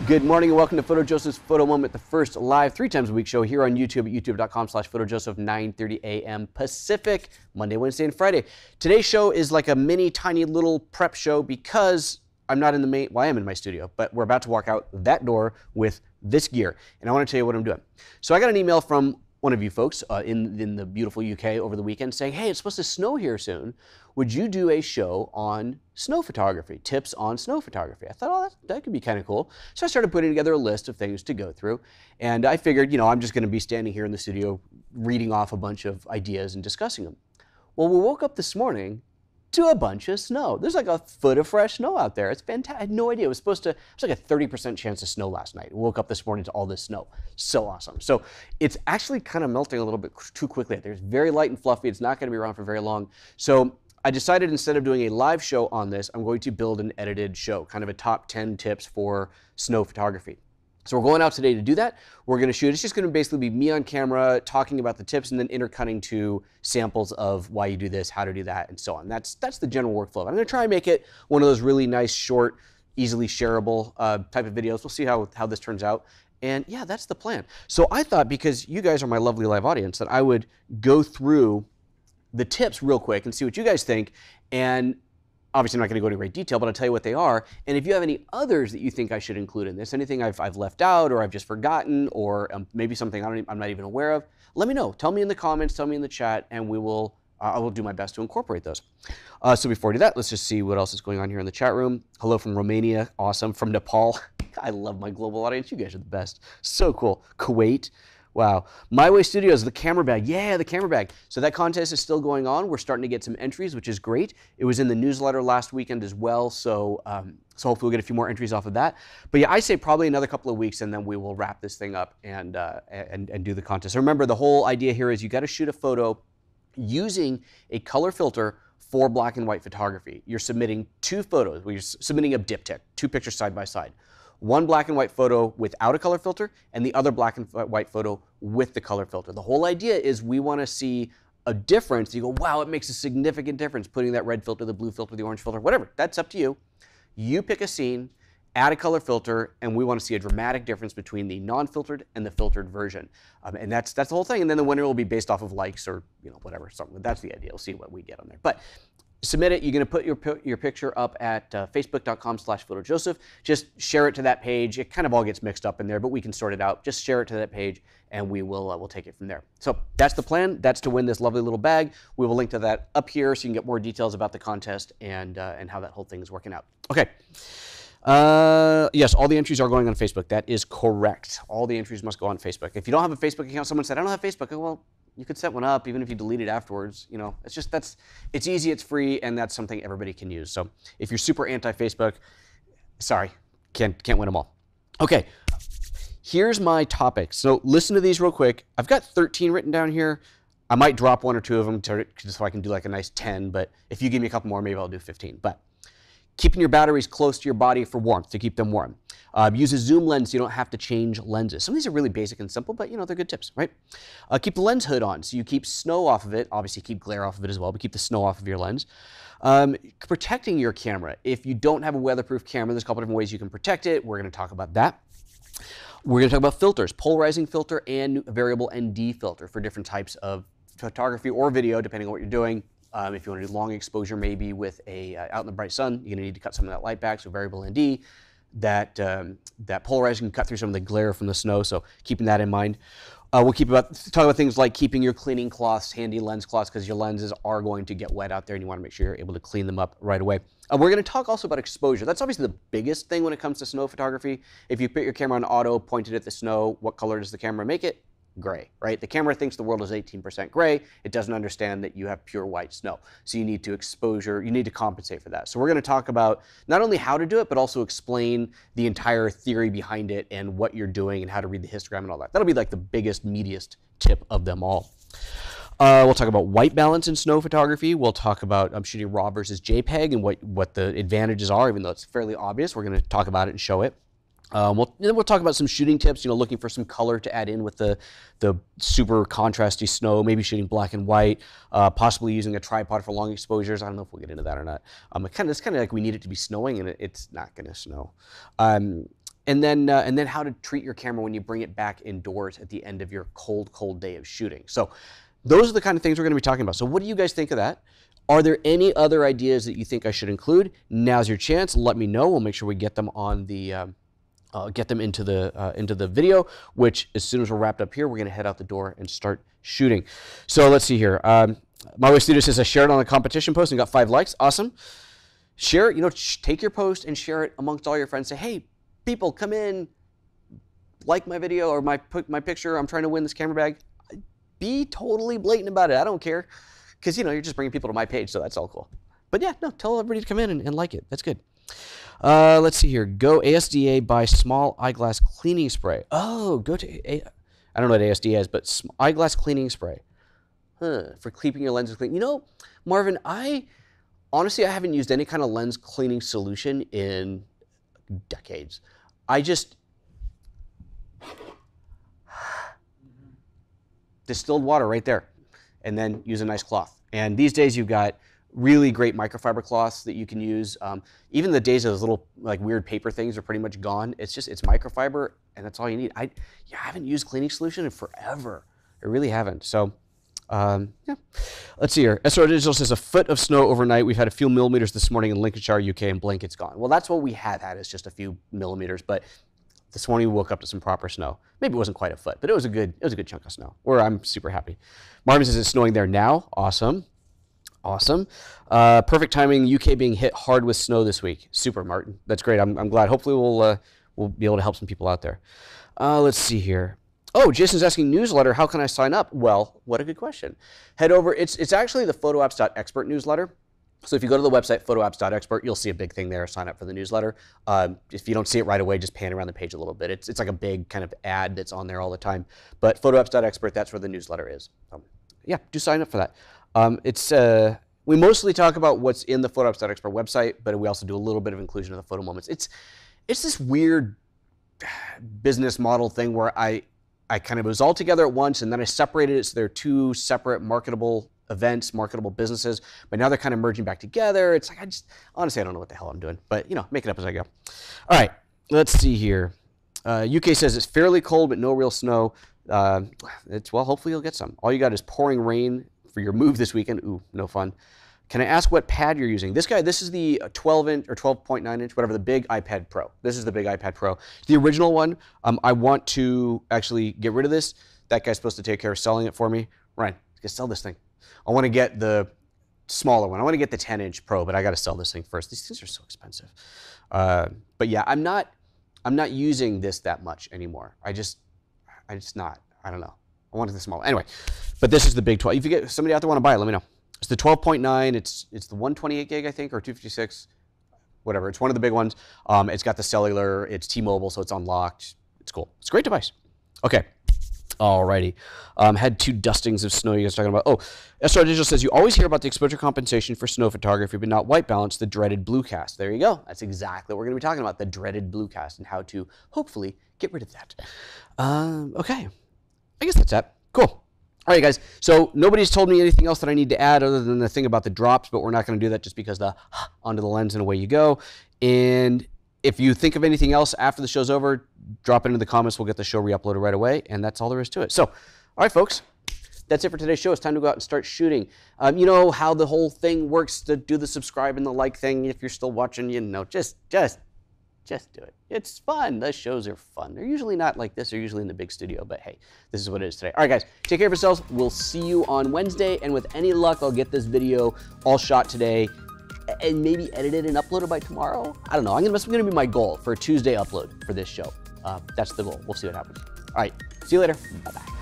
Good morning and welcome to PhotoJoseph's Photo Moment, the first live 3 times a week show here on YouTube at youtube.com/PhotoJoseph, 9:30 a.m. Pacific, Monday, Wednesday, and Friday. Today's show is like a mini, tiny little prep show because I'm not in the main, well, I am in my studio, but we're about to walk out that door with this gear, and I want to tell you what I'm doing. So I got an email from one of you folks in the beautiful UK over the weekend saying, hey, it's supposed to snow here soon. Would you do a show on snow photography, tips on snow photography? I thought, oh, that could be kind of cool. So I started putting together a list of things to go through. And I figured, you know, I'm just going to be standing here in the studio reading off a bunch of ideas and discussing them. Well, we woke up this morning to a bunch of snow. There's like a foot of fresh snow out there. It's fantastic. I had no idea. It was like a 30% chance of snow last night. I woke up this morning to all this snow. So awesome. So it's actually kind of melting a little bit too quickly. It's very light and fluffy. It's not going to be around for very long. So I decided instead of doing a live show on this, I'm going to build an edited show, kind of a top 10 tips for snow photography. So we're going out today to do that. We're going to shoot. It's just going to basically be me on camera talking about the tips and then intercutting to samples of why you do this, how to do that, and so on. That's the general workflow. I'm going to try and make it one of those really nice, short, easily shareable type of videos. We'll see how this turns out. And yeah, that's the plan. So I thought, because you guys are my lovely live audience, that I would go through the tips real quick and see what you guys think. And obviously, I'm not going to go into great detail, but I'll tell you what they are. And if you have any others that you think I should include in this, anything I've left out or I've just forgotten, or maybe something I'm not even aware of, let me know. Tell me in the comments, tell me in the chat, and I will do my best to incorporate those. So before we do that, let's just see what else is going on here in the chat room. Hello from Romania, awesome. From Nepal, I love my global audience. You guys are the best. So cool. Kuwait. Wow. My Way Studios, the camera bag. Yeah, the camera bag. So that contest is still going on. We're starting to get some entries, which is great. It was in the newsletter last weekend as well, so hopefully we'll get a few more entries off of that. But yeah, I say probably another couple of weeks, and then we will wrap this thing up and do the contest. So remember, the whole idea here is you got to shoot a photo using a color filter for black and white photography. You're submitting 2 photos. You're submitting a diptych, 2 pictures side by side. One black and white photo without a color filter, and the other black and white photo with the color filter. The whole idea is we want to see a difference. You go, wow, it makes a significant difference putting that red filter, the blue filter, the orange filter, whatever. That's up to you. You pick a scene, add a color filter, and we want to see a dramatic difference between the non-filtered and the filtered version. And that's the whole thing. And then the winner will be based off of likes or whatever. Something. That's the idea. We'll see what we get on there. But submit it. You're going to put your picture up at facebook.com/PhotoJoseph. Just share it to that page. It kind of all gets mixed up in there, but we can sort it out. Just share it to that page, and we'll take it from there. So that's the plan. That's to win this lovely little bag. We will link to that up here so you can get more details about the contest and how that whole thing is working out. Okay. Yes, all the entries are going on Facebook. That is correct. All the entries must go on Facebook. If you don't have a Facebook account, someone said, I don't have Facebook. Well, you could set one up even if you delete it afterwards. You know, it's easy, it's free, and that's something everybody can use. So if you're super anti-Facebook, sorry, can't win them all. Okay, here's my topics. So listen to these real quick. I've got 13 written down here. I might drop 1 or 2 of them just so I can do like a nice 10, but if you give me a couple more, maybe I'll do 15. But keeping your batteries close to your body for warmth, to keep them warm. Use a zoom lens so you don't have to change lenses. Some of these are really basic and simple, but they're good tips, right? Keep the lens hood on so you keep snow off of it. Obviously keep glare off of it as well, but keep the snow off of your lens. Protecting your camera. If you don't have a weatherproof camera, there's a couple different ways you can protect it. We're going to talk about that. We're going to talk about filters, polarizing filter and variable ND filter for different types of photography or video, depending on what you're doing. If you want to do long exposure, maybe with out in the bright sun, you're going to need to cut some of that light back, so variable ND. That polarizing can cut through some of the glare from the snow, so keeping that in mind. We'll talk about things like keeping your cleaning cloths, handy lens cloths, because your lenses are going to get wet out there and you want to make sure you're able to clean them up right away. We're going to talk also about exposure. That's obviously the biggest thing when it comes to snow photography. If you put your camera on auto, pointed at the snow, what color does the camera make it? Gray, right? The camera thinks the world is 18% gray. It doesn't understand that you have pure white snow. So you need to compensate for that. So we're going to talk about not only how to do it, but also explain the entire theory behind it and what you're doing and how to read the histogram and all that. That'll be like the biggest, meatiest tip of them all. We'll talk about white balance in snow photography. We'll talk about shooting RAW versus JPEG and what the advantages are, even though it's fairly obvious. We're going to talk about it and show it. We'll talk about some shooting tips, looking for some color to add in with the super contrasty snow, maybe shooting black and white, possibly using a tripod for long exposures. I don't know if we'll get into that or not. It's kind of like we need it to be snowing, and it's not going to snow. and then how to treat your camera when you bring it back indoors at the end of your cold day of shooting. So those are the kind of things we're going to be talking about. So what do you guys think of that? Are there any other ideas that you think I should include? Now's your chance. Let me know. We'll make sure we get them on the get them into the video, which as soon as we're wrapped up here, we're going to head out the door and start shooting. So let's see here. My way studio says I shared it on a competition post and got 5 likes. Awesome. Share it. You know, take your post and share it amongst all your friends. Say, hey, people, come in, like my video or my picture. I'm trying to win this camera bag. Be totally blatant about it. I don't care. Because, you know, you're just bringing people to my page, so that's all cool. But yeah, no, tell everybody to come in and like it. That's good. Let's see here. Go ASDA buy small eyeglass cleaning spray. Oh, go to I don't know what ASDA is, but eyeglass cleaning spray. For keeping your lenses clean. You know, Marvin, honestly, I haven't used any kind of lens cleaning solution in decades. I just distilled water right there, and then use a nice cloth. And these days you've got really great microfiber cloths that you can use. Even the days of those little like weird paper things are pretty much gone. It's microfiber, and that's all you need. I haven't used cleaning solution in forever. I really haven't. So yeah, let's see here. SR Digital says a foot of snow overnight. We've had a few millimeters this morning in Lincolnshire, UK, and blankets gone. Well, that's what we have had. It's just a few millimeters, but this morning we woke up to some proper snow. Maybe it wasn't quite a foot, but it was a good chunk of snow. I'm super happy. Marvin says it's snowing there now. Awesome. Awesome. Perfect timing. UK being hit hard with snow this week. Super, Martin. That's great. I'm glad. Hopefully we'll be able to help some people out there. Let's see here. Oh, Jason's asking newsletter. How can I sign up? Well, what a good question. Head over. It's actually the photoapps.expert newsletter. So if you go to the website, photoapps.expert, you'll see a big thing there, sign up for the newsletter. If you don't see it right away, just pan around the page a little bit. It's like a big kind of ad that's on there all the time. But photoapps.expert, that's where the newsletter is. Yeah, do sign up for that. We mostly talk about what's in the photoapps.expert website, but we also do a little bit of inclusion of the photo moments. It's this weird business model thing where I kind of, it was all together at once, and then I separated it so they're 2 separate marketable events, marketable businesses, but now they're kind of merging back together. It's like, honestly, I don't know what the hell I'm doing, but you know, make it up as I go. All right, let's see here. UK says it's fairly cold, but no real snow. Well, hopefully you'll get some. All you got is pouring rain for your move this weekend. Ooh, no fun. Can I ask what pad you're using? This is the 12-inch or 12.9 inch, whatever, the big iPad Pro. This is the big iPad Pro. The original one, I want to actually get rid of this. That guy's supposed to take care of selling it for me. Ryan, let's sell this thing. I want to get the smaller one. I want to get the 10-inch Pro, but I got to sell this thing first. These things are so expensive. But yeah, I'm not using this that much anymore. I just not. I don't know. I wanted the small. Anyway, but this is the big 12. If you get somebody out there want to buy it, let me know. It's the 12.9. It's the 128 gig, I think, or 256, whatever. It's one of the big ones. It's got the cellular. It's T-Mobile, so it's unlocked. It's cool. It's a great device. Okay. Alrighty. Had 2 dustings of snow you guys are talking about. Oh, SR Digital says you always hear about the exposure compensation for snow photography, but not white balance, the dreaded blue cast. There you go. That's exactly what we're going to be talking about, the dreaded blue cast and how to hopefully get rid of that. Okay. I guess that's that. Cool. All right, guys. So nobody's told me anything else that I need to add other than the thing about the drops, but we're not going to do that just because onto the lens and away you go. And if you think of anything else after the show's over, drop it into the comments. We'll get the show re-uploaded right away, and that's all there is to it. So, all right, folks, that's it for today's show. It's time to go out and start shooting. You know how the whole thing works to do the subscribe and the like thing. If you're still watching, you know, just do it. It's fun. The shows are fun. They're usually not like this. They're usually in the big studio, but hey, this is what it is today. All right, guys, take care of yourselves. We'll see you on Wednesday, and with any luck, I'll get this video all shot today and maybe edited and uploaded by tomorrow. I don't know. That's going to be my goal for a Tuesday upload for this show. That's the goal. We'll see what happens. All right. See you later. Bye-bye.